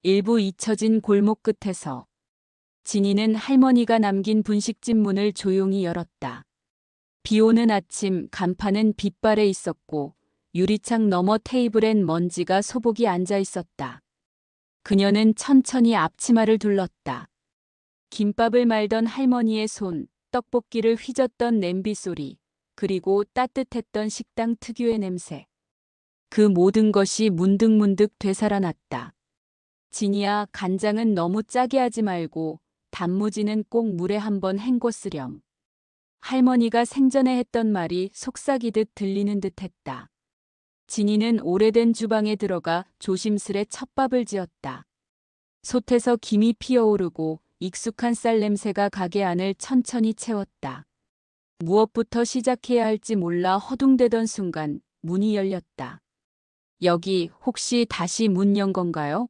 일부 잊혀진 골목 끝에서 진이는 할머니가 남긴 분식집 문을 조용히 열었다. 비 오는 아침 간판은 빛발에 있었고 유리창 너머 테이블엔 먼지가 소복이 앉아 있었다. 그녀는 천천히 앞치마를 둘렀다. 김밥을 말던 할머니의 손, 떡볶이를 휘젓던 냄비 소리, 그리고 따뜻했던 식당 특유의 냄새. 그 모든 것이 문득문득 되살아났다. 진이야, 간장은 너무 짜게 하지 말고 단무지는 꼭 물에 한번 헹궈 쓰렴. 할머니가 생전에 했던 말이 속삭이듯 들리는 듯했다. 진이는 오래된 주방에 들어가 조심스레 첫 밥을 지었다. 솥에서 김이 피어오르고 익숙한 쌀 냄새가 가게 안을 천천히 채웠다. 무엇부터 시작해야 할지 몰라 허둥대던 순간 문이 열렸다. 여기 혹시 다시 문 연 건가요?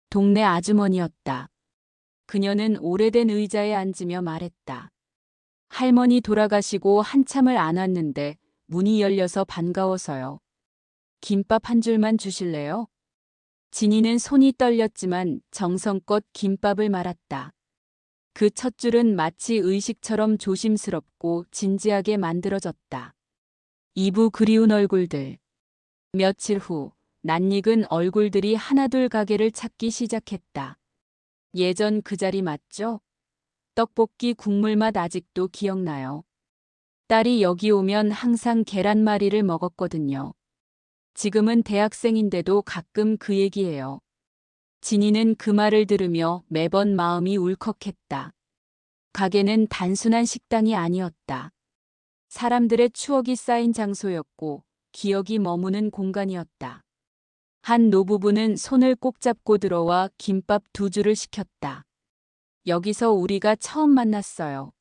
동네 아주머니였다. 그녀는 오래된 의자에 앉으며 말했다. 할머니 돌아가시고 한참을 안 왔는데 문이 열려서 반가워서요. 김밥 한 줄만 주실래요? 진이는 손이 떨렸지만 정성껏 김밥을 말았다. 그 첫 줄은 마치 의식처럼 조심스럽고 진지하게 만들어졌다. 이부 그리운 얼굴들. 며칠 후 낯익은 얼굴들이 하나둘 가게를 찾기 시작했다. 예전 그 자리 맞죠? 떡볶이 국물 맛 아직도 기억나요. 딸이 여기 오면 항상 계란말이를 먹었거든요. 지금은 대학생인데도 가끔 그 얘기해요. 진이는 그 말을 들으며 매번 마음이 울컥했다. 가게는 단순한 식당이 아니었다. 사람들의 추억이 쌓인 장소였고 기억이 머무는 공간이었다. 한 노부부는 손을 꼭 잡고 들어와 김밥 2줄을 시켰다. 여기서 우리가 처음 만났어요.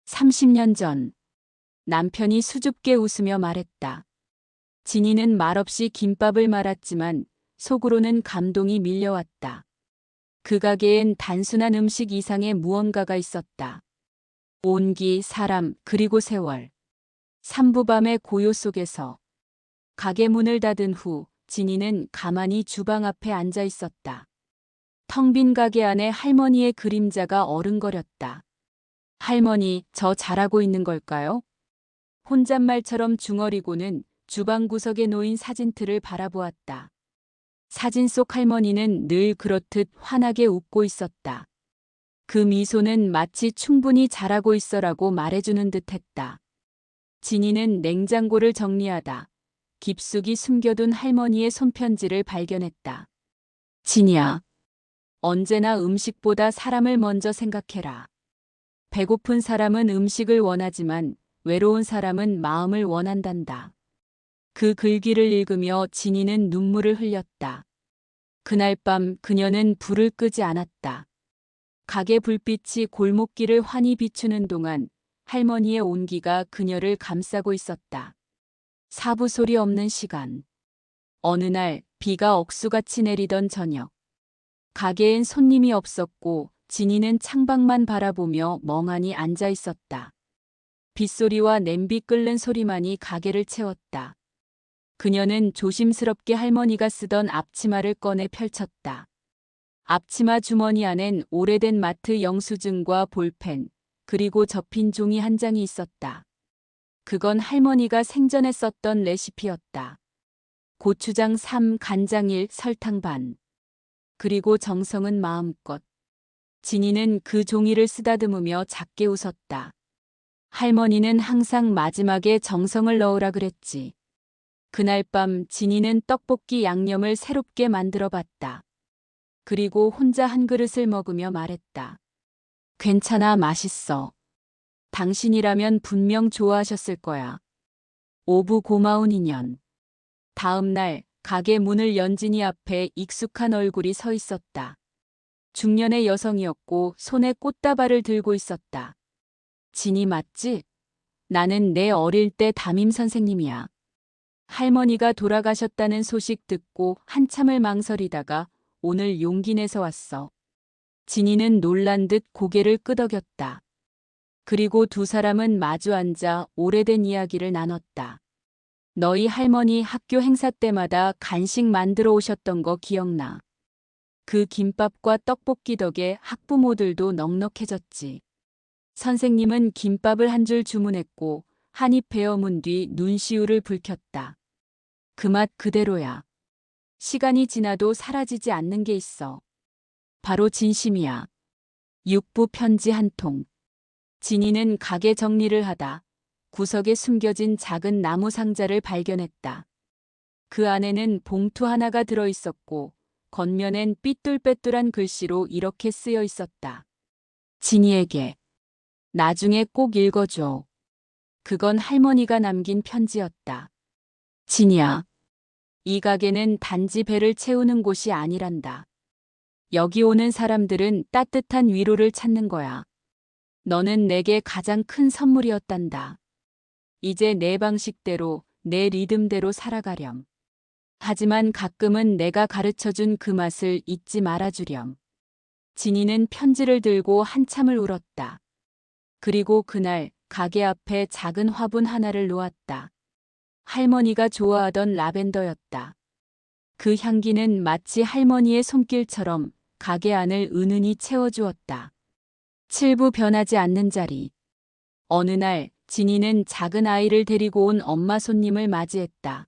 30년 전. 남편이 수줍게 웃으며 말했다. 진이는 말없이 김밥을 말았지만 속으로는 감동이 밀려왔다. 그 가게엔 단순한 음식 이상의 무언가가 있었다. 온기, 사람, 그리고 세월. 삼부밤의 고요 속에서 가게 문을 닫은 후 진이는 가만히 주방 앞에 앉아 있었다. 텅 빈 가게 안에 할머니의 그림자가 어른거렸다. 할머니, 저 잘하고 있는 걸까요? 혼잣말처럼 중얼이고는 주방 구석에 놓인 사진틀을 바라보았다. 사진 속 할머니는 늘 그렇듯 환하게 웃고 있었다. 그 미소는 마치 충분히 잘하고 있어라고 말해주는 듯했다. 진이는 냉장고를 정리하다 깊숙이 숨겨둔 할머니의 손편지를 발견했다. 진이야, 언제나 음식보다 사람을 먼저 생각해라. 배고픈 사람은 음식을 원하지만 외로운 사람은 마음을 원한단다. 그 글귀를 읽으며 진이는 눈물을 흘렸다. 그날 밤 그녀는 불을 끄지 않았다. 가게 불빛이 골목길을 환히 비추는 동안 할머니의 온기가 그녀를 감싸고 있었다. 사부 소리 없는 시간. 어느 날 비가 억수같이 내리던 저녁. 가게엔 손님이 없었고 진이는 창밖만 바라보며 멍하니 앉아 있었다. 빗소리와 냄비 끓는 소리만이 가게를 채웠다. 그녀는 조심스럽게 할머니가 쓰던 앞치마를 꺼내 펼쳤다. 앞치마 주머니 안엔 오래된 마트 영수증과 볼펜, 그리고 접힌 종이 한 장이 있었다. 그건 할머니가 생전에 썼던 레시피였다. 고추장 3, 간장 1, 설탕 반. 그리고 정성은 마음껏. 진이는 그 종이를 쓰다듬으며 작게 웃었다. 할머니는 항상 마지막에 정성을 넣으라 그랬지. 그날 밤 진이는 떡볶이 양념을 새롭게 만들어 봤다. 그리고 혼자 한 그릇을 먹으며 말했다. 괜찮아, 맛있어. 당신이라면 분명 좋아하셨을 거야. 오부 고마운 인연. 다음 날 가게 문을 연 진이 앞에 익숙한 얼굴이 서 있었다. 중년의 여성이었고 손에 꽃다발을 들고 있었다. 진이 맞지? 나는 내 어릴 때 담임 선생님이야. 할머니가 돌아가셨다는 소식 듣고 한참을 망설이다가 오늘 용기 내서 왔어. 진이는 놀란 듯 고개를 끄덕였다. 그리고 두 사람은 마주 앉아 오래된 이야기를 나눴다. 너희 할머니 학교 행사 때마다 간식 만들어 오셨던 거 기억나? 그 김밥과 떡볶이 덕에 학부모들도 넉넉해졌지. 선생님은 김밥을 한 줄 주문했고 한 입 베어 문 뒤 눈시울을 붉혔다. 그 맛 그대로야. 시간이 지나도 사라지지 않는 게 있어. 바로 진심이야. 육부 편지 한 통. 진이는 가게 정리를 하다 구석에 숨겨진 작은 나무 상자를 발견했다. 그 안에는 봉투 하나가 들어 있었고 겉면엔 삐뚤빼뚤한 글씨로 이렇게 쓰여 있었다. 진이에게. 나중에 꼭 읽어줘. 그건 할머니가 남긴 편지였다. 진이야. 이 가게는 단지 배를 채우는 곳이 아니란다. 여기 오는 사람들은 따뜻한 위로를 찾는 거야. 너는 내게 가장 큰 선물이었단다. 이제 내 방식대로, 내 리듬대로 살아가렴. 하지만 가끔은 내가 가르쳐준 그 맛을 잊지 말아주렴. 진이는 편지를 들고 한참을 울었다. 그리고 그날 가게 앞에 작은 화분 하나를 놓았다. 할머니가 좋아하던 라벤더였다. 그 향기는 마치 할머니의 손길처럼 가게 안을 은은히 채워주었다. 칠부 변하지 않는 자리. 어느 날 진이는 작은 아이를 데리고 온 엄마 손님을 맞이했다.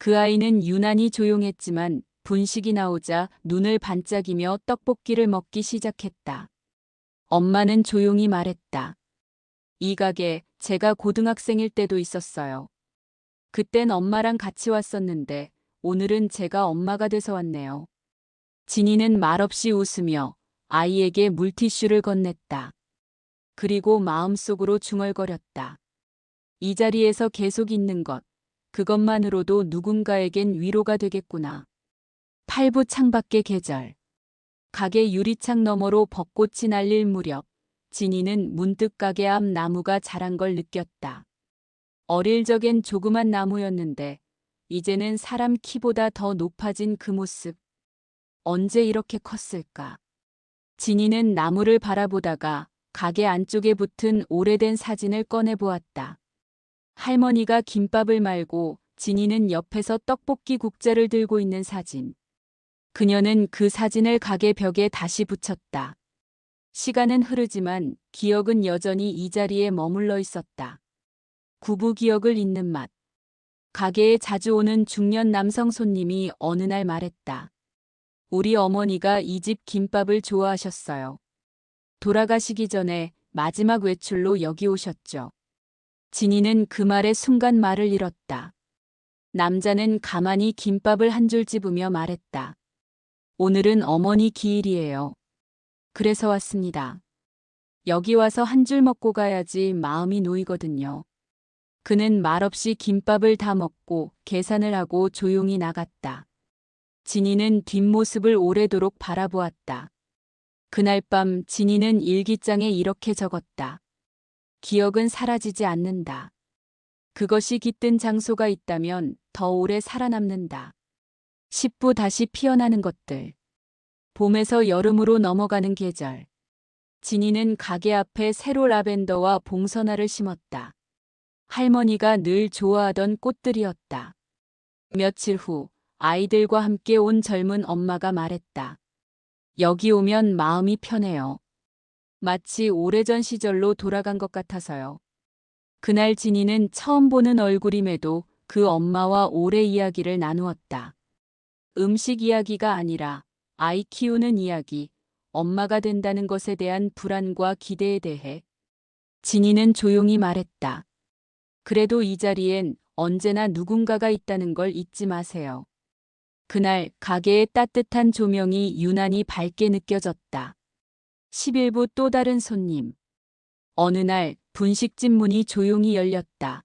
그 아이는 유난히 조용했지만 분식이 나오자 눈을 반짝이며 떡볶이를 먹기 시작했다. 엄마는 조용히 말했다. 이 가게 제가 고등학생일 때도 있었어요. 그땐 엄마랑 같이 왔었는데 오늘은 제가 엄마가 돼서 왔네요. 진이는 말없이 웃으며 아이에게 물티슈를 건넸다. 그리고 마음속으로 중얼거렸다. 이 자리에서 계속 있는 것, 그것만으로도 누군가에겐 위로가 되겠구나. 팔부 창밖의 계절. 가게 유리창 너머로 벚꽃이 날릴 무렵 진이는 문득 가게 앞 나무가 자란 걸 느꼈다. 어릴 적엔 조그만 나무였는데 이제는 사람 키보다 더 높아진 그 모습. 언제 이렇게 컸을까? 진이는 나무를 바라보다가 가게 안쪽에 붙은 오래된 사진을 꺼내보았다. 할머니가 김밥을 말고 진이는 옆에서 떡볶이 국자를 들고 있는 사진. 그녀는 그 사진을 가게 벽에 다시 붙였다. 시간은 흐르지만 기억은 여전히 이 자리에 머물러 있었다. 구부 기억을 잇는 맛. 가게에 자주 오는 중년 남성 손님이 어느 날 말했다. 우리 어머니가 이 집 김밥을 좋아하셨어요. 돌아가시기 전에 마지막 외출로 여기 오셨죠. 진이는 그 말에 순간 말을 잃었다. 남자는 가만히 김밥을 한 줄 집으며 말했다. 오늘은 어머니 기일이에요. 그래서 왔습니다. 여기 와서 한 줄 먹고 가야지 마음이 놓이거든요. 그는 말없이 김밥을 다 먹고 계산을 하고 조용히 나갔다. 진이는 뒷모습을 오래도록 바라보았다. 그날 밤 진이는 일기장에 이렇게 적었다. 기억은 사라지지 않는다. 그것이 깃든 장소가 있다면 더 오래 살아남는다. 10부 다시 피어나는 것들. 봄에서 여름으로 넘어가는 계절. 진이는 가게 앞에 새로 라벤더와 봉선화를 심었다. 할머니가 늘 좋아하던 꽃들이었다. 며칠 후 아이들과 함께 온 젊은 엄마가 말했다. 여기 오면 마음이 편해요. 마치 오래전 시절로 돌아간 것 같아서요. 그날 진이는 처음 보는 얼굴임에도 그 엄마와 오래 이야기를 나누었다. 음식 이야기가 아니라 아이 키우는 이야기, 엄마가 된다는 것에 대한 불안과 기대에 대해. 진이는 조용히 말했다. 그래도 이 자리엔 언제나 누군가가 있다는 걸 잊지 마세요. 그날 가게의 따뜻한 조명이 유난히 밝게 느껴졌다. 11부 또 다른 손님. 어느 날 분식집 문이 조용히 열렸다.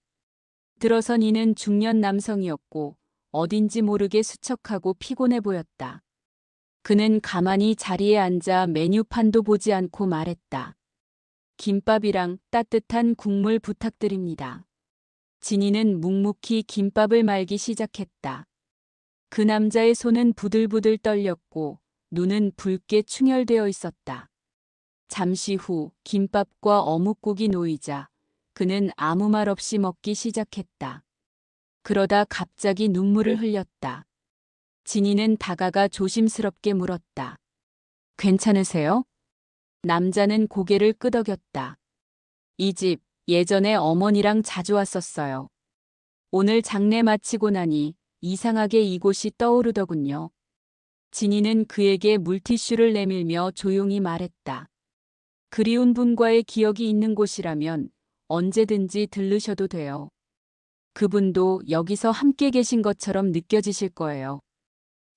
들어선 이는 중년 남성이었고 어딘지 모르게 수척하고 피곤해 보였다. 그는 가만히 자리에 앉아 메뉴판도 보지 않고 말했다. 김밥이랑 따뜻한 국물 부탁드립니다. 진이는 묵묵히 김밥을 말기 시작했다. 그 남자의 손은 부들부들 떨렸고 눈은 붉게 충혈되어 있었다. 잠시 후 김밥과 어묵국이 놓이자 그는 아무 말 없이 먹기 시작했다. 그러다 갑자기 눈물을 흘렸다. 진이는 다가가 조심스럽게 물었다. 괜찮으세요? 남자는 고개를 끄덕였다. 이 집 예전에 어머니랑 자주 왔었어요. 오늘 장례 마치고 나니 이상하게 이곳이 떠오르더군요. 진이는 그에게 물티슈를 내밀며 조용히 말했다. 그리운 분과의 기억이 있는 곳이라면 언제든지 들르셔도 돼요. 그분도 여기서 함께 계신 것처럼 느껴지실 거예요.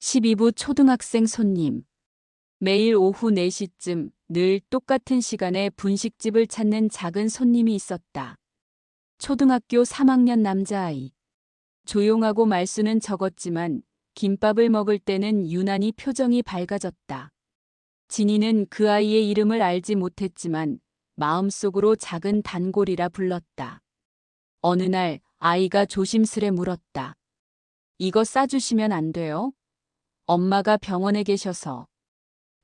12부 초등학생 손님. 매일 오후 4시쯤 늘 똑같은 시간에 분식집을 찾는 작은 손님이 있었다. 초등학교 3학년 남자아이. 조용하고 말수는 적었지만 김밥을 먹을 때는 유난히 표정이 밝아졌다. 진이는 그 아이의 이름을 알지 못했지만 마음속으로 작은 단골이라 불렀다. 어느 날 아이가 조심스레 물었다. 이거 싸주시면 안 돼요? 엄마가 병원에 계셔서.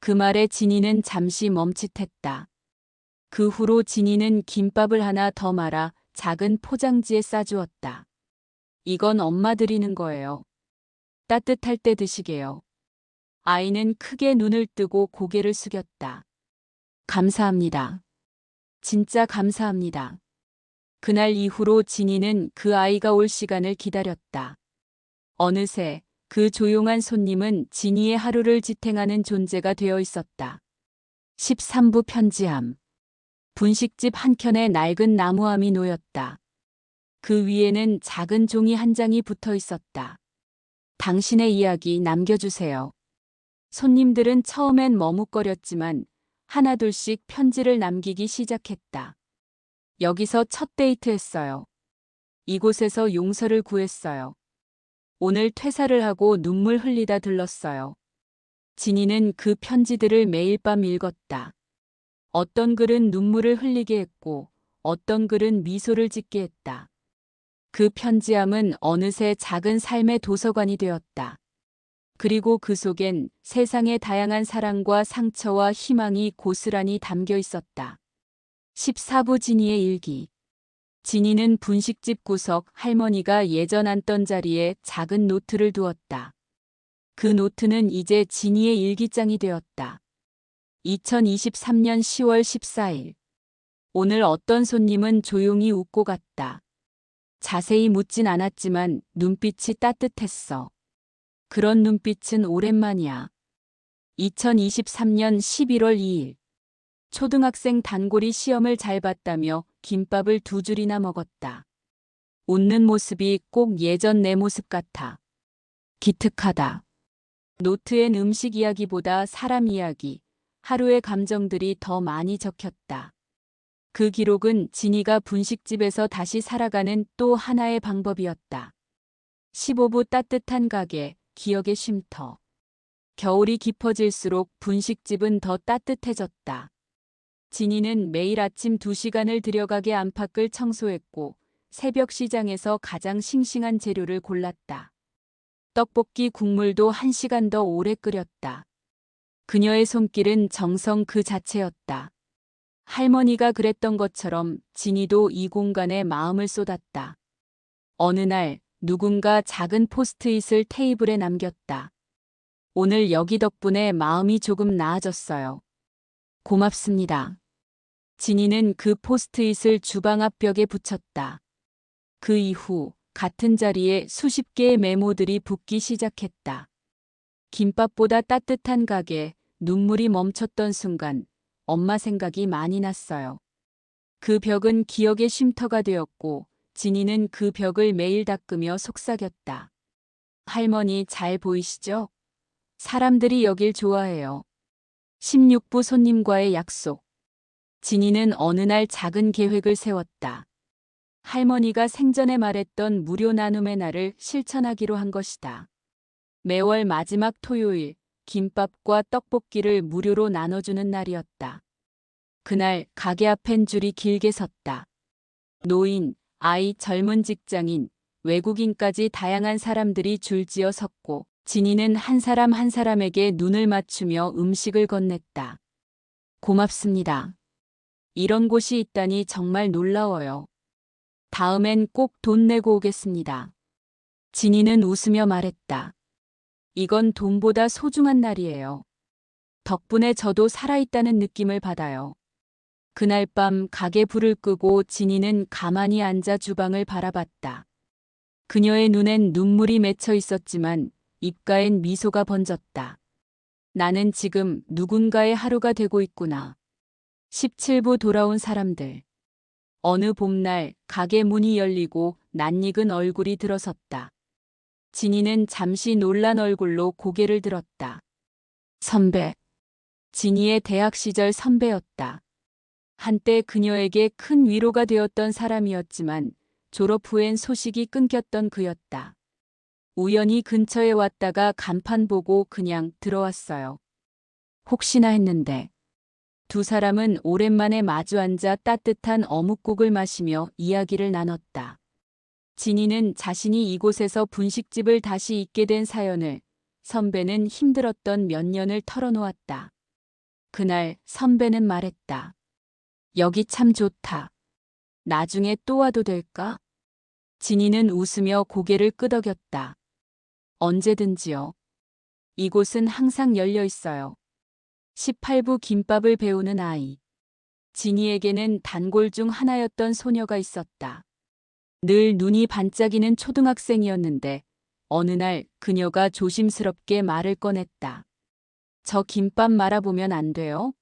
그 말에 진이는 잠시 멈칫했다. 그 후로 진이는 김밥을 하나 더 말아 작은 포장지에 싸주었다. 이건 엄마 드리는 거예요. 따뜻할 때 드시게요. 아이는 크게 눈을 뜨고 고개를 숙였다. 감사합니다. 진짜 감사합니다. 그날 이후로 진이는 그 아이가 올 시간을 기다렸다. 어느새 그 조용한 손님은 진이의 하루를 지탱하는 존재가 되어 있었다. 13부 편지함. 분식집 한켠에 낡은 나무함이 놓였다. 그 위에는 작은 종이 한 장이 붙어 있었다. 당신의 이야기 남겨주세요. 손님들은 처음엔 머뭇거렸지만 하나둘씩 편지를 남기기 시작했다. 여기서 첫 데이트했어요. 이곳에서 용서를 구했어요. 오늘 퇴사를 하고 눈물 흘리다 들렀어요. 진이는 그 편지들을 매일 밤 읽었다. 어떤 글은 눈물을 흘리게 했고 어떤 글은 미소를 짓게 했다. 그 편지함은 어느새 작은 삶의 도서관이 되었다. 그리고 그 속엔 세상의 다양한 사랑과 상처와 희망이 고스란히 담겨 있었다. 14부 진이의 일기. 진이는 분식집 구석 할머니가 예전 앉던 자리에 작은 노트를 두었다. 그 노트는 이제 진이의 일기장이 되었다. 2023년 10월 14일. 오늘 어떤 손님은 조용히 웃고 갔다. 자세히 묻진 않았지만 눈빛이 따뜻했어. 그런 눈빛은 오랜만이야. 2023년 11월 2일. 초등학생 단골이 시험을 잘 봤다며 김밥을 2줄이나 먹었다. 웃는 모습이 꼭 예전 내 모습 같아. 기특하다. 노트엔 음식 이야기보다 사람 이야기, 하루의 감정들이 더 많이 적혔다. 그 기록은 진이가 분식집에서 다시 살아가는 또 하나의 방법이었다. 15부 따뜻한 가게, 기억의 쉼터. 겨울이 깊어질수록 분식집은 더 따뜻해졌다. 진이는 매일 아침 2시간을 들여가게 안팎을 청소했고 새벽 시장에서 가장 싱싱한 재료를 골랐다. 떡볶이 국물도 1시간 더 오래 끓였다. 그녀의 손길은 정성 그 자체였다. 할머니가 그랬던 것처럼 진이도 이 공간에 마음을 쏟았다. 어느 날 누군가 작은 포스트잇을 테이블에 남겼다. 오늘 여기 덕분에 마음이 조금 나아졌어요. 고맙습니다. 진이는 그 포스트잇을 주방 앞 벽에 붙였다. 그 이후 같은 자리에 수십 개의 메모들이 붙기 시작했다. 김밥보다 따뜻한 가게, 눈물이 멈췄던 순간 엄마 생각이 많이 났어요. 그 벽은 기억의 쉼터가 되었고 진이는 그 벽을 매일 닦으며 속삭였다. 할머니 잘 보이시죠? 사람들이 여길 좋아해요. 16부 손님과의 약속. 진이는 어느 날 작은 계획을 세웠다. 할머니가 생전에 말했던 무료 나눔의 날을 실천하기로 한 것이다. 매월 마지막 토요일, 김밥과 떡볶이를 무료로 나눠주는 날이었다. 그날 가게 앞엔 줄이 길게 섰다. 노인, 아이, 젊은 직장인, 외국인까지 다양한 사람들이 줄지어 섰고 진이는 한 사람 한 사람에게 눈을 맞추며 음식을 건넸다. 고맙습니다. 이런 곳이 있다니 정말 놀라워요. 다음엔 꼭 돈 내고 오겠습니다. 진이는 웃으며 말했다. 이건 돈보다 소중한 날이에요. 덕분에 저도 살아있다는 느낌을 받아요. 그날 밤 가게 불을 끄고 진이는 가만히 앉아 주방을 바라봤다. 그녀의 눈엔 눈물이 맺혀 있었지만 입가엔 미소가 번졌다. 나는 지금 누군가의 하루가 되고 있구나. 17부 돌아온 사람들. 어느 봄날 가게 문이 열리고 낯익은 얼굴이 들어섰다. 진이는 잠시 놀란 얼굴로 고개를 들었다. 선배. 진이의 대학 시절 선배였다. 한때 그녀에게 큰 위로가 되었던 사람이었지만 졸업 후엔 소식이 끊겼던 그였다. 우연히 근처에 왔다가 간판 보고 그냥 들어왔어요. 혹시나 했는데. 두 사람은 오랜만에 마주 앉아 따뜻한 어묵국을 마시며 이야기를 나눴다. 진이는 자신이 이곳에서 분식집을 다시 잇게 된 사연을, 선배는 힘들었던 몇 년을 털어놓았다. 그날 선배는 말했다. 여기 참 좋다. 나중에 또 와도 될까? 진이는 웃으며 고개를 끄덕였다. 언제든지요. 이곳은 항상 열려 있어요. 18부 김밥을 배우는 아이. 진이에게는 단골 중 하나였던 소녀가 있었다. 늘 눈이 반짝이는 초등학생이었는데 어느 날 그녀가 조심스럽게 말을 꺼냈다. 저 김밥 말아보면 안 돼요?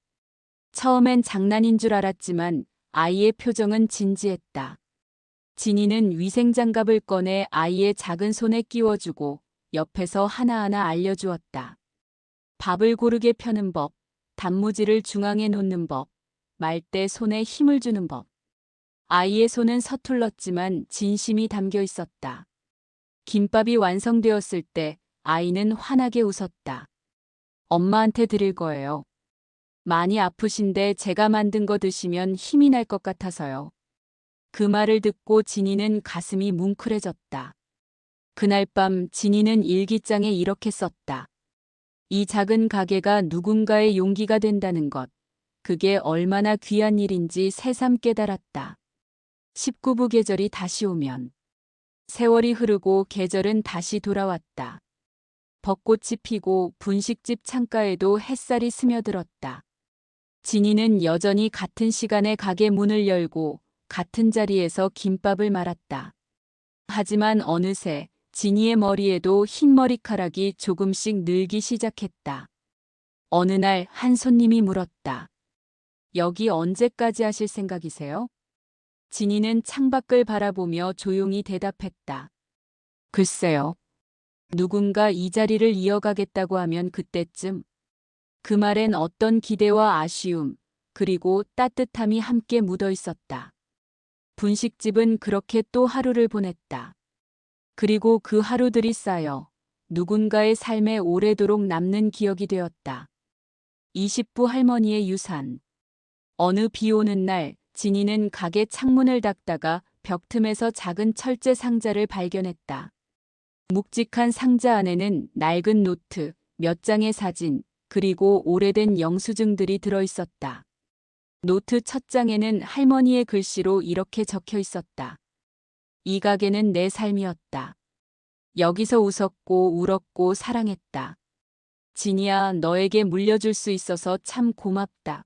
처음엔 장난인 줄 알았지만 아이의 표정은 진지했다. 진이는 위생장갑을 꺼내 아이의 작은 손에 끼워주고 옆에서 하나하나 알려주었다. 밥을 고르게 펴는 법, 단무지를 중앙에 놓는 법, 말 때 손에 힘을 주는 법. 아이의 손은 서툴렀지만 진심이 담겨 있었다. 김밥이 완성되었을 때 아이는 환하게 웃었다. 엄마한테 드릴 거예요. 많이 아프신데 제가 만든 거 드시면 힘이 날 것 같아서요. 그 말을 듣고 진이는 가슴이 뭉클해졌다. 그날 밤 진이는 일기장에 이렇게 썼다. 이 작은 가게가 누군가의 용기가 된다는 것. 그게 얼마나 귀한 일인지 새삼 깨달았다. 19부 계절이 다시 오면. 세월이 흐르고 계절은 다시 돌아왔다. 벚꽃이 피고 분식집 창가에도 햇살이 스며들었다. 진이는 여전히 같은 시간에 가게 문을 열고 같은 자리에서 김밥을 말았다. 하지만 어느새 진이의 머리에도 흰 머리카락이 조금씩 늘기 시작했다. 어느 날 한 손님이 물었다. 여기 언제까지 하실 생각이세요? 진이는 창밖을 바라보며 조용히 대답했다. 글쎄요. 누군가 이 자리를 이어가겠다고 하면 그때쯤. 그 말엔 어떤 기대와 아쉬움, 그리고 따뜻함이 함께 묻어 있었다. 분식집은 그렇게 또 하루를 보냈다. 그리고 그 하루들이 쌓여 누군가의 삶에 오래도록 남는 기억이 되었다. 20부 할머니의 유산. 어느 비 오는 날 진이는 가게 창문을 닫다가 벽 틈에서 작은 철제 상자를 발견했다. 묵직한 상자 안에는 낡은 노트, 몇 장의 사진, 그리고 오래된 영수증들이 들어있었다. 노트 첫 장에는 할머니의 글씨로 이렇게 적혀 있었다. 이 가게는 내 삶이었다. 여기서 웃었고 울었고 사랑했다. 진이야, 너에게 물려줄 수 있어서 참 고맙다.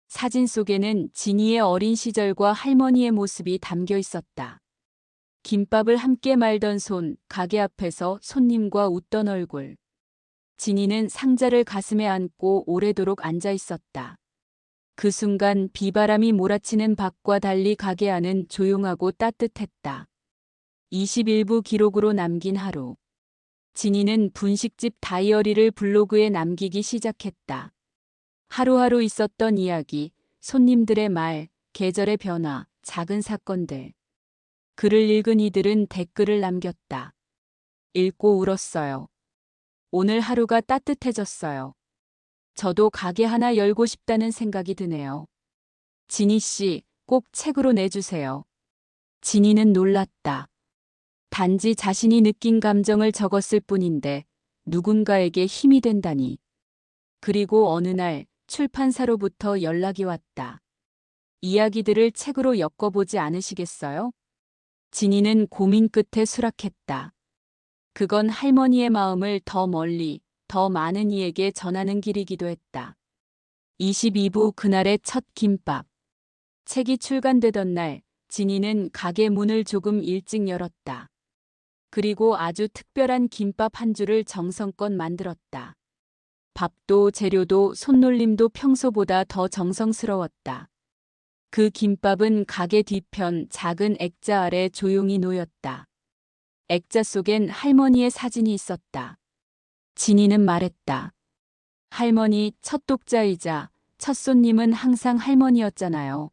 사진 속에는 진이의 어린 시절과 할머니의 모습이 담겨 있었다. 김밥을 함께 말던 손, 가게 앞에서 손님과 웃던 얼굴. 진이는 상자를 가슴에 안고 오래도록 앉아 있었다. 그 순간 비바람이 몰아치는 밖과 달리 가게 안은 조용하고 따뜻했다. 21부 기록으로 남긴 하루. 진이는 분식집 다이어리를 블로그에 남기기 시작했다. 하루하루 있었던 이야기, 손님들의 말, 계절의 변화, 작은 사건들. 글을 읽은 이들은 댓글을 남겼다. 읽고 울었어요. 오늘 하루가 따뜻해졌어요. 저도 가게 하나 열고 싶다는 생각이 드네요. 진이 씨, 꼭 책으로 내주세요. 진이는 놀랐다. 단지 자신이 느낀 감정을 적었을 뿐인데 누군가에게 힘이 된다니. 그리고 어느 날 출판사로부터 연락이 왔다. 이야기들을 책으로 엮어보지 않으시겠어요? 진이는 고민 끝에 수락했다. 그건 할머니의 마음을 더 멀리, 더 많은 이에게 전하는 길이기도 했다. 22부 그날의 첫 김밥. 책이 출간되던 날, 진이는 가게 문을 조금 일찍 열었다. 그리고 아주 특별한 김밥 한 줄을 정성껏 만들었다. 밥도 재료도 손놀림도 평소보다 더 정성스러웠다. 그 김밥은 가게 뒤편 작은 액자 아래 조용히 놓였다. 액자 속엔 할머니의 사진이 있었다. 진이는 말했다. 할머니 첫 독자이자 첫 손님은 항상 할머니였잖아요.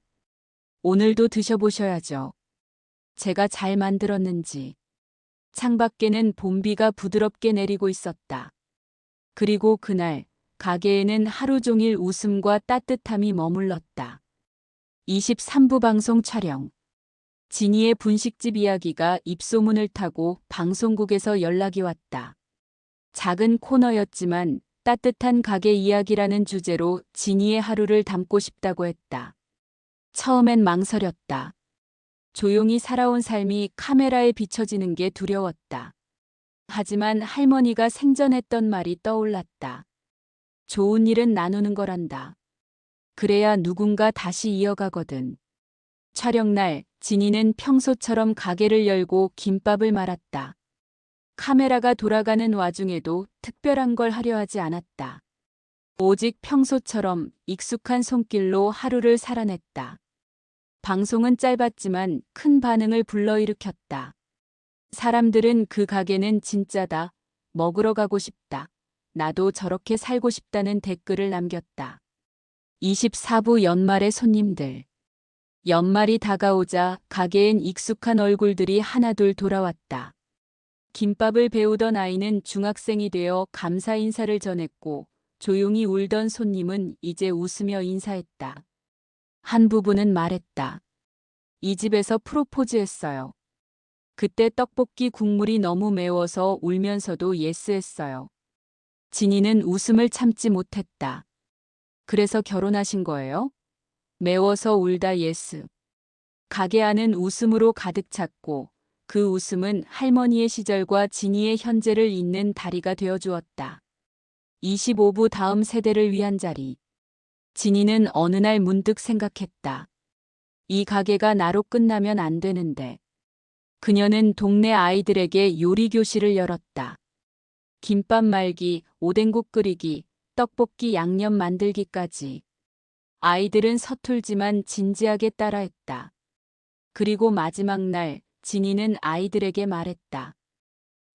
오늘도 드셔보셔야죠. 제가 잘 만들었는지. 창밖에는 봄비가 부드럽게 내리고 있었다. 그리고 그날 가게에는 하루 종일 웃음과 따뜻함이 머물렀다. 23부 방송 촬영. 진이의 분식집 이야기가 입소문을 타고 방송국에서 연락이 왔다. 작은 코너였지만 따뜻한 가게 이야기라는 주제로 진이의 하루를 담고 싶다고 했다. 처음엔 망설였다. 조용히 살아온 삶이 카메라에 비춰지는 게 두려웠다. 하지만 할머니가 생전했던 말이 떠올랐다. 좋은 일은 나누는 거란다. 그래야 누군가 다시 이어가거든. 촬영날, 진이는 평소처럼 가게를 열고 김밥을 말았다. 카메라가 돌아가는 와중에도 특별한 걸 하려 하지 않았다. 오직 평소처럼 익숙한 손길로 하루를 살아냈다. 방송은 짧았지만 큰 반응을 불러일으켰다. 사람들은 그 가게는 진짜다. 먹으러 가고 싶다. 나도 저렇게 살고 싶다는 댓글을 남겼다. 24부 연말의 손님들. 연말이 다가오자 가게엔 익숙한 얼굴들이 하나둘 돌아왔다. 김밥을 배우던 아이는 중학생이 되어 감사 인사를 전했고 조용히 울던 손님은 이제 웃으며 인사했다. 한 부부는 말했다. 이 집에서 프로포즈했어요. 그때 떡볶이 국물이 너무 매워서 울면서도 예스했어요. 진이는 웃음을 참지 못했다. 그래서 결혼하신 거예요? 매워서 울다 예스. 가게 안은 웃음으로 가득 찼고 그 웃음은 할머니의 시절과 진이의 현재를 잇는 다리가 되어주었다. 25부 다음 세대를 위한 자리. 진이는 어느 날 문득 생각했다. 이 가게가 나로 끝나면 안 되는데. 그녀는 동네 아이들에게 요리 교실을 열었다. 김밥 말기, 오뎅국 끓이기, 떡볶이 양념 만들기까지. 아이들은 서툴지만 진지하게 따라했다. 그리고 마지막 날 진이는 아이들에게 말했다.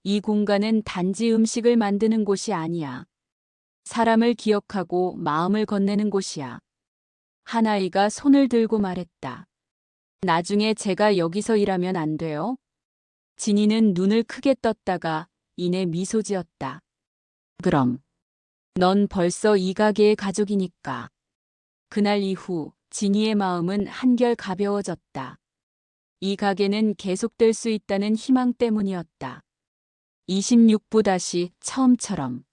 이 공간은 단지 음식을 만드는 곳이 아니야. 사람을 기억하고 마음을 건네는 곳이야. 한 아이가 손을 들고 말했다. 나중에 제가 여기서 일하면 안 돼요? 진이는 눈을 크게 떴다가 이내 미소 지었다. 그럼. 넌 벌써 이 가게의 가족이니까. 그날 이후 진이의 마음은 한결 가벼워졌다. 이 가게는 계속될 수 있다는 희망 때문이었다. 26부 다시 처음처럼.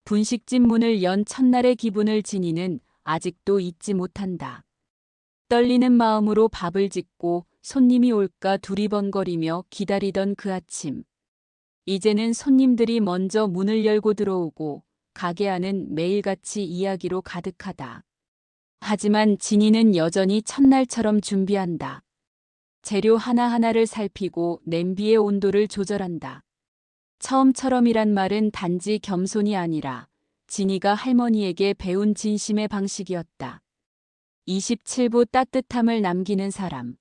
분식집 문을 연 첫날의 기분을 진이는 아직도 잊지 못한다. 떨리는 마음으로 밥을 짓고 손님이 올까 두리번거리며 기다리던 그 아침. 이제는 손님들이 먼저 문을 열고 들어오고 가게 안은 매일같이 이야기로 가득하다. 하지만 진이는 여전히 첫날처럼 준비한다. 재료 하나하나를 살피고 냄비의 온도를 조절한다. 처음처럼이란 말은 단지 겸손이 아니라 진이가 할머니에게 배운 진심의 방식이었다. 27부 따뜻함을 남기는 사람.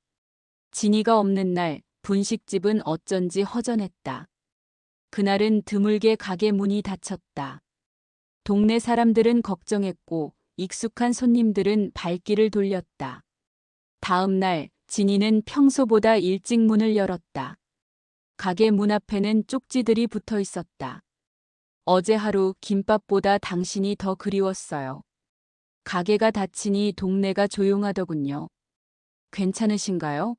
진이가 없는 날 분식집은 어쩐지 허전했다. 그날은 드물게 가게 문이 닫혔다. 동네 사람들은 걱정했고 익숙한 손님들은 발길을 돌렸다. 다음 날 진이는 평소보다 일찍 문을 열었다. 가게 문 앞에는 쪽지들이 붙어 있었다. 어제 하루 김밥보다 당신이 더 그리웠어요. 가게가 닫히니 동네가 조용하더군요. 괜찮으신가요?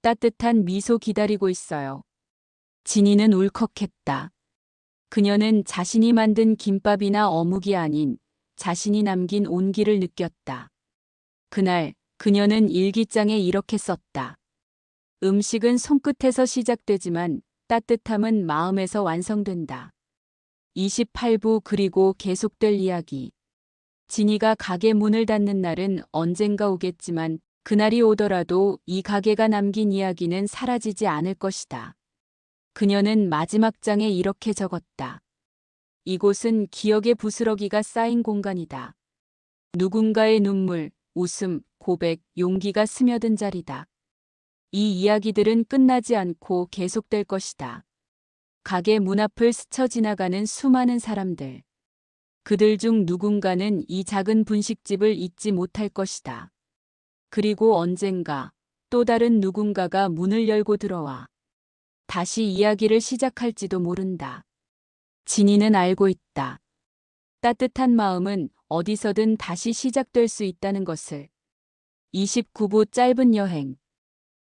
따뜻한 미소 기다리고 있어요. 진이는 울컥했다. 그녀는 자신이 만든 김밥이나 어묵이 아닌 자신이 남긴 온기를 느꼈다. 그날 그녀는 일기장에 이렇게 썼다. 음식은 손끝에서 시작되지만 따뜻함은 마음에서 완성된다. 28부 그리고 계속될 이야기. 진이가 가게 문을 닫는 날은 언젠가 오겠지만 그날이 오더라도 이 가게가 남긴 이야기는 사라지지 않을 것이다. 그녀는 마지막 장에 이렇게 적었다. 이곳은 기억의 부스러기가 쌓인 공간이다. 누군가의 눈물, 웃음, 고백, 용기가 스며든 자리다. 이 이야기들은 끝나지 않고 계속될 것이다. 가게 문 앞을 스쳐 지나가는 수많은 사람들. 그들 중 누군가는 이 작은 분식집을 잊지 못할 것이다. 그리고 언젠가 또 다른 누군가가 문을 열고 들어와 다시 이야기를 시작할지도 모른다. 진이는 알고 있다. 따뜻한 마음은 어디서든 다시 시작될 수 있다는 것을. 29부 짧은 여행.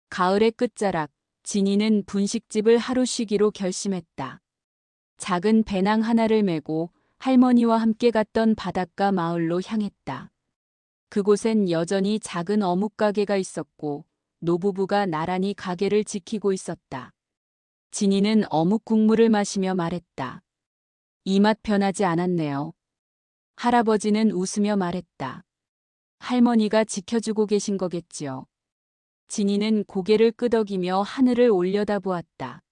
가을의 끝자락, 진이는 분식집을 하루 쉬기로 결심했다. 작은 배낭 하나를 메고 할머니와 함께 갔던 바닷가 마을로 향했다. 그곳엔 여전히 작은 어묵 가게가 있었고 노부부가 나란히 가게를 지키고 있었다. 진이는 어묵 국물을 마시며 말했다. 이 맛 변하지 않았네요. 할아버지는 웃으며 말했다. 할머니가 지켜주고 계신 거겠지요. 진이는 고개를 끄덕이며 하늘을 올려다보았다.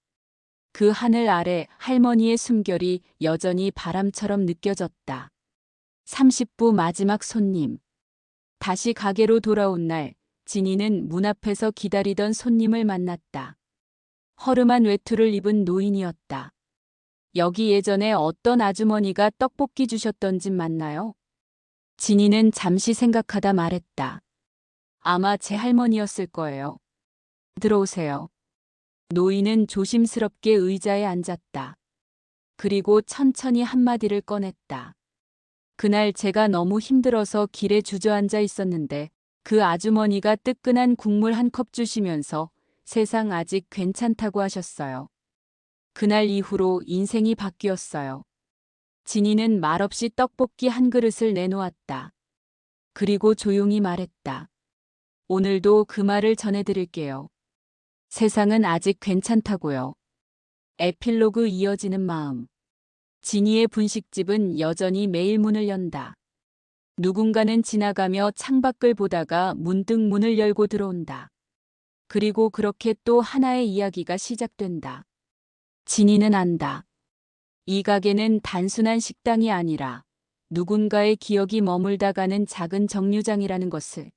그 하늘 아래 할머니의 숨결이 여전히 바람처럼 느껴졌다. 30부 마지막 손님. 다시 가게로 돌아온 날, 진이는 문 앞에서 기다리던 손님을 만났다. 허름한 외투를 입은 노인이었다. 여기 예전에 어떤 아주머니가 떡볶이 주셨던 집 맞나요? 진이는 잠시 생각하다 말했다. 아마 제 할머니였을 거예요. 들어오세요. 노인은 조심스럽게 의자에 앉았다. 그리고 천천히 한마디를 꺼냈다. 그날 제가 너무 힘들어서 길에 주저앉아 있었는데 그 아주머니가 뜨끈한 국물 한 컵 주시면서 세상 아직 괜찮다고 하셨어요. 그날 이후로 인생이 바뀌었어요. 진이는 말없이 떡볶이 한 그릇을 내놓았다. 그리고 조용히 말했다. 오늘도 그 말을 전해드릴게요. 세상은 아직 괜찮다고요. 에필로그 이어지는 마음. 진이의 분식집은 여전히 매일 문을 연다. 누군가는 지나가며 창밖을 보다가 문득 문을 열고 들어온다. 그리고 그렇게 또 하나의 이야기가 시작된다. 진이는 안다. 이 가게는 단순한 식당이 아니라 누군가의 기억이 머물다 가는 작은 정류장이라는 것을.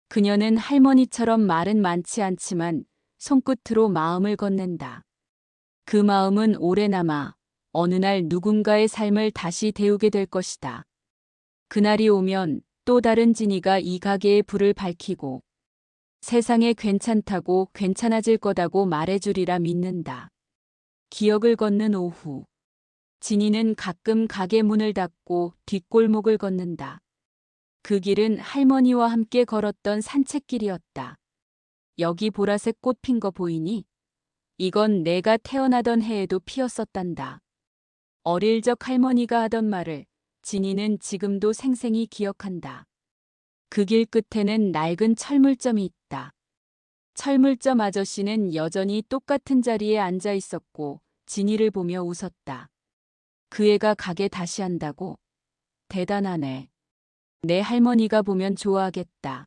그녀는 할머니처럼 말은 많지 않지만 손끝으로 마음을 건넨다. 그 마음은 오래 남아 어느 날 누군가의 삶을 다시 데우게 될 것이다. 그날이 오면 또 다른 진이가 이 가게의 불을 밝히고 세상에 괜찮다고 괜찮아질 거다고 말해주리라 믿는다. 기억을 걷는 오후. 진이는 가끔 가게 문을 닫고 뒷골목을 걷는다. 그 길은 할머니와 함께 걸었던 산책길이었다. 여기 보라색 꽃 핀 거 보이니? 이건 내가 태어나던 해에도 피었었단다. 어릴 적 할머니가 하던 말을 진이는 지금도 생생히 기억한다. 그 길 끝에는 낡은 철물점이 있다. 철물점 아저씨는 여전히 똑같은 자리에 앉아 있었고 진이를 보며 웃었다. 그 애가 가게 다시 한다고? 대단하네. 내 할머니가 보면 좋아하겠다.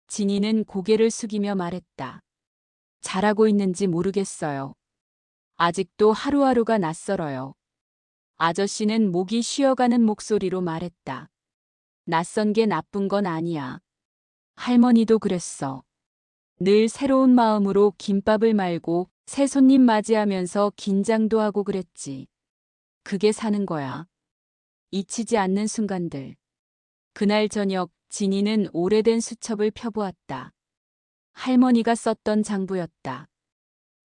진이는 고개를 숙이며 말했다. 잘하고 있는지 모르겠어요. 아직도 하루하루가 낯설어요. 아저씨는 목이 쉬어가는 목소리로 말했다. 낯선 게 나쁜 건 아니야. 할머니도 그랬어. 늘 새로운 마음으로 김밥을 말고 새 손님 맞이하면서 긴장도 하고 그랬지. 그게 사는 거야. 잊히지 않는 순간들. 그날 저녁 진이는 오래된 수첩을 펴보았다. 할머니가 썼던 장부였다.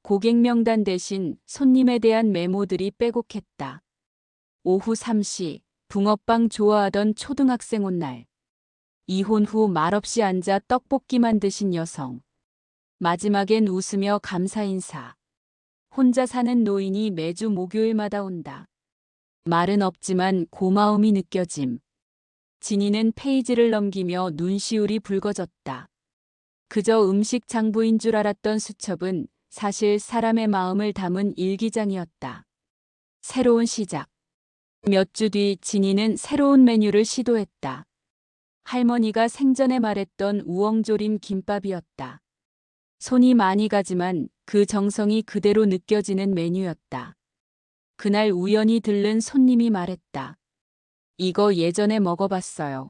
고객 명단 대신 손님에 대한 메모들이 빼곡했다. 오후 3시 붕어빵 좋아하던 초등학생 온 날. 이혼 후 말없이 앉아 떡볶이만 드신 여성. 마지막엔 웃으며 감사 인사. 혼자 사는 노인이 매주 목요일마다 온다. 말은 없지만 고마움이 느껴짐. 진이는 페이지를 넘기며 눈시울이 붉어졌다. 그저 음식 장부인 줄 알았던 수첩은 사실 사람의 마음을 담은 일기장이었다. 새로운 시작. 몇 주 뒤 진이는 새로운 메뉴를 시도했다. 할머니가 생전에 말했던 우엉조림 김밥이었다. 손이 많이 가지만 그 정성이 그대로 느껴지는 메뉴였다. 그날 우연히 들른 손님이 말했다. 이거 예전에 먹어봤어요.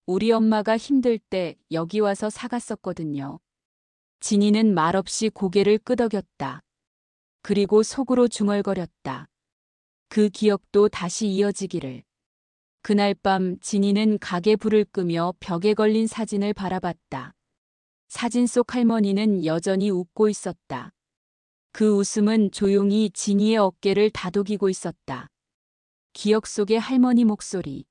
우리 엄마가 힘들 때 여기 와서 사갔었거든요. 진이는 말없이 고개를 끄덕였다. 그리고 속으로 중얼거렸다. 그 기억도 다시 이어지기를. 그날 밤 진이는 가게 불을 끄며 벽에 걸린 사진을 바라봤다. 사진 속 할머니는 여전히 웃고 있었다. 그 웃음은 조용히 진이의 어깨를 다독이고 있었다. 기억 속의 할머니 목소리.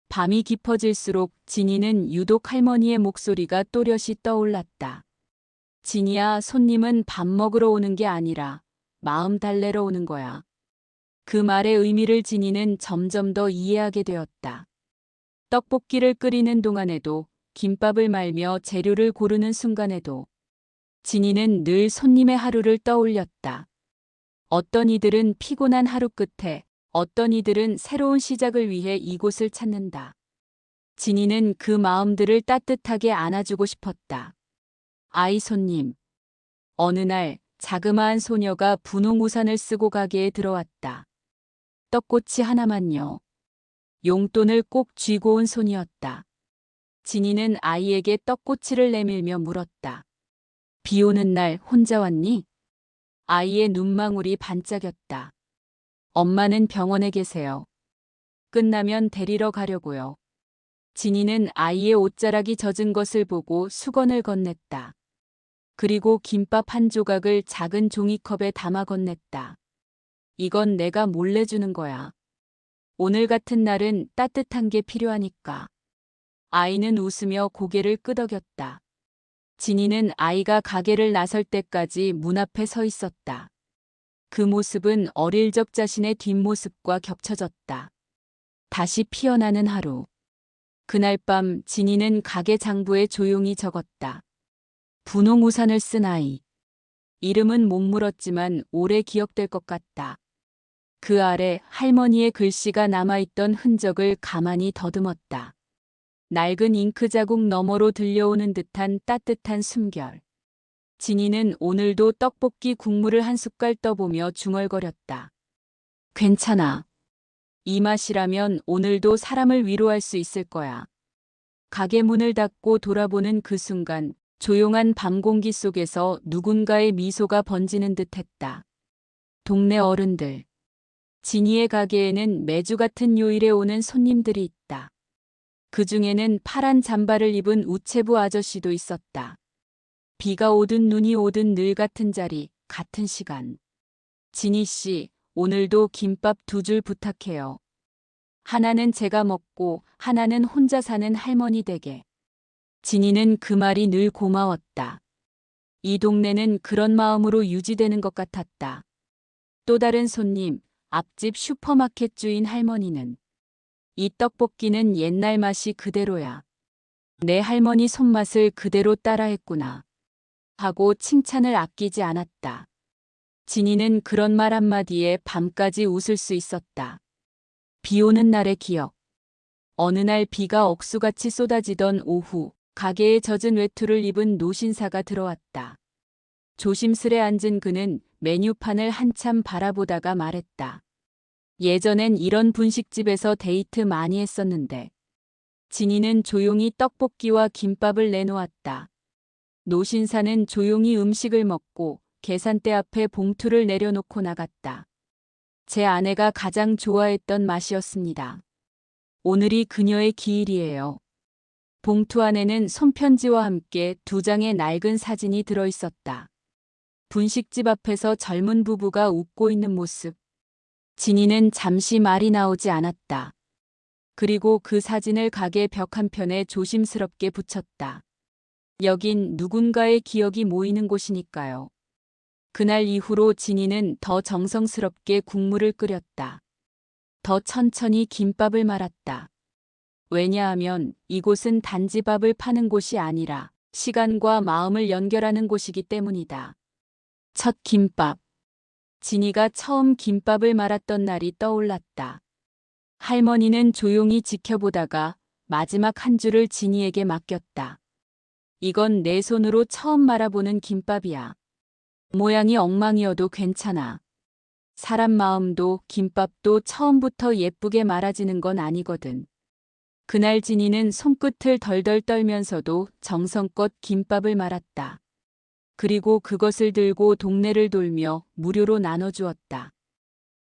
밤이 깊어질수록 진이는 유독 할머니의 목소리가 또렷이 떠올랐다. 진이야, 손님은 밥 먹으러 오는 게 아니라 마음 달래러 오는 거야. 그 말의 의미를 진이는 점점 더 이해하게 되었다. 떡볶이를 끓이는 동안에도, 김밥을 말며 재료를 고르는 순간에도 진이는 늘 손님의 하루를 떠올렸다. 어떤 이들은 피곤한 하루 끝에, 어떤 이들은 새로운 시작을 위해 이곳을 찾는다. 진이는 그 마음들을 따뜻하게 안아주고 싶었다. 아이 손님. 어느 날 자그마한 소녀가 분홍 우산을 쓰고 가게에 들어왔다. 떡꼬치 하나만요. 용돈을 꼭 쥐고 온 손이었다. 진이는 아이에게 떡꼬치를 내밀며 물었다. 비 오는 날 혼자 왔니? 아이의 눈망울이 반짝였다. 엄마는 병원에 계세요. 끝나면 데리러 가려고요. 진이는 아이의 옷자락이 젖은 것을 보고 수건을 건넸다. 그리고 김밥 한 조각을 작은 종이컵에 담아 건넸다. 이건 내가 몰래 주는 거야. 오늘 같은 날은 따뜻한 게 필요하니까. 아이는 웃으며 고개를 끄덕였다. 진이는 아이가 가게를 나설 때까지 문 앞에 서 있었다. 그 모습은 어릴 적 자신의 뒷모습과 겹쳐졌다. 다시 피어나는 하루. 그날 밤 진이는 가게 장부에 조용히 적었다. 분홍 우산을 쓴 아이. 이름은 못 물었지만 오래 기억될 것 같다. 그 아래 할머니의 글씨가 남아있던 흔적을 가만히 더듬었다. 낡은 잉크 자국 너머로 들려오는 듯한 따뜻한 숨결. 진이는 오늘도 떡볶이 국물을 한 숟갈 떠보며 중얼거렸다. 괜찮아. 이 맛이라면 오늘도 사람을 위로할 수 있을 거야. 가게 문을 닫고 돌아보는 그 순간 조용한 밤 공기 속에서 누군가의 미소가 번지는 듯했다. 동네 어른들. 진이의 가게에는 매주 같은 요일에 오는 손님들이 있다. 그 중에는 파란 잠바를 입은 우체부 아저씨도 있었다. 비가 오든 눈이 오든 늘 같은 자리, 같은 시간. 진이 씨, 오늘도 김밥 2줄 부탁해요. 하나는 제가 먹고 하나는 혼자 사는 할머니 댁에. 진이는 그 말이 늘 고마웠다. 이 동네는 그런 마음으로 유지되는 것 같았다. 또 다른 손님, 앞집 슈퍼마켓 주인 할머니는 이 떡볶이는 옛날 맛이 그대로야. 내 할머니 손맛을 그대로 따라했구나. 하고 칭찬을 아끼지 않았다. 진이는 그런 말 한마디에 밤까지 웃을 수 있었다. 비 오는 날의 기억. 어느 날 비가 억수같이 쏟아지던 오후, 가게에 젖은 외투를 입은 노신사가 들어왔다. 조심스레 앉은 그는 메뉴판을 한참 바라보다가 말했다. 예전엔 이런 분식집에서 데이트 많이 했었는데. 진이는 조용히 떡볶이와 김밥을 내놓았다. 노신사는 조용히 음식을 먹고 계산대 앞에 봉투를 내려놓고 나갔다. 제 아내가 가장 좋아했던 맛이었습니다. 오늘이 그녀의 기일이에요. 봉투 안에는 손편지와 함께 2장의 낡은 사진이 들어있었다. 분식집 앞에서 젊은 부부가 웃고 있는 모습. 진이는 잠시 말이 나오지 않았다. 그리고 그 사진을 가게 벽 한편에 조심스럽게 붙였다. 여긴 누군가의 기억이 모이는 곳이니까요. 그날 이후로 진이는 더 정성스럽게 국물을 끓였다. 더 천천히 김밥을 말았다. 왜냐하면 이곳은 단지 밥을 파는 곳이 아니라 시간과 마음을 연결하는 곳이기 때문이다. 첫 김밥. 진이가 처음 김밥을 말았던 날이 떠올랐다. 할머니는 조용히 지켜보다가 마지막 한 줄을 진이에게 맡겼다. 이건 내 손으로 처음 말아보는 김밥이야. 모양이 엉망이어도 괜찮아. 사람 마음도 김밥도 처음부터 예쁘게 말아지는 건 아니거든. 그날 진이는 손끝을 덜덜 떨면서도 정성껏 김밥을 말았다. 그리고 그것을 들고 동네를 돌며 무료로 나눠주었다.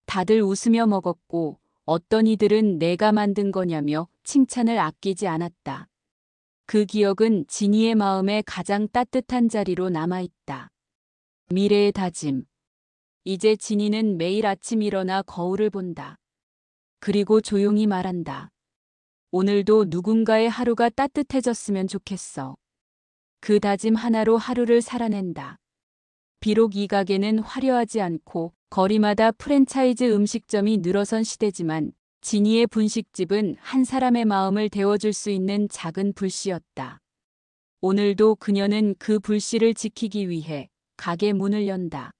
다들 웃으며 먹었고 어떤 이들은 내가 만든 거냐며 칭찬을 아끼지 않았다. 그 기억은 진이의 마음에 가장 따뜻한 자리로 남아있다. 미래의 다짐. 이제 진이는 매일 아침 일어나 거울을 본다. 그리고 조용히 말한다. 오늘도 누군가의 하루가 따뜻해졌으면 좋겠어. 그 다짐 하나로 하루를 살아낸다. 비록 이 가게는 화려하지 않고 거리마다 프랜차이즈 음식점이 늘어선 시대지만 진이의 분식집은 한 사람의 마음을 데워줄 수 있는 작은 불씨였다. 오늘도 그녀는 그 불씨를 지키기 위해 가게 문을 연다.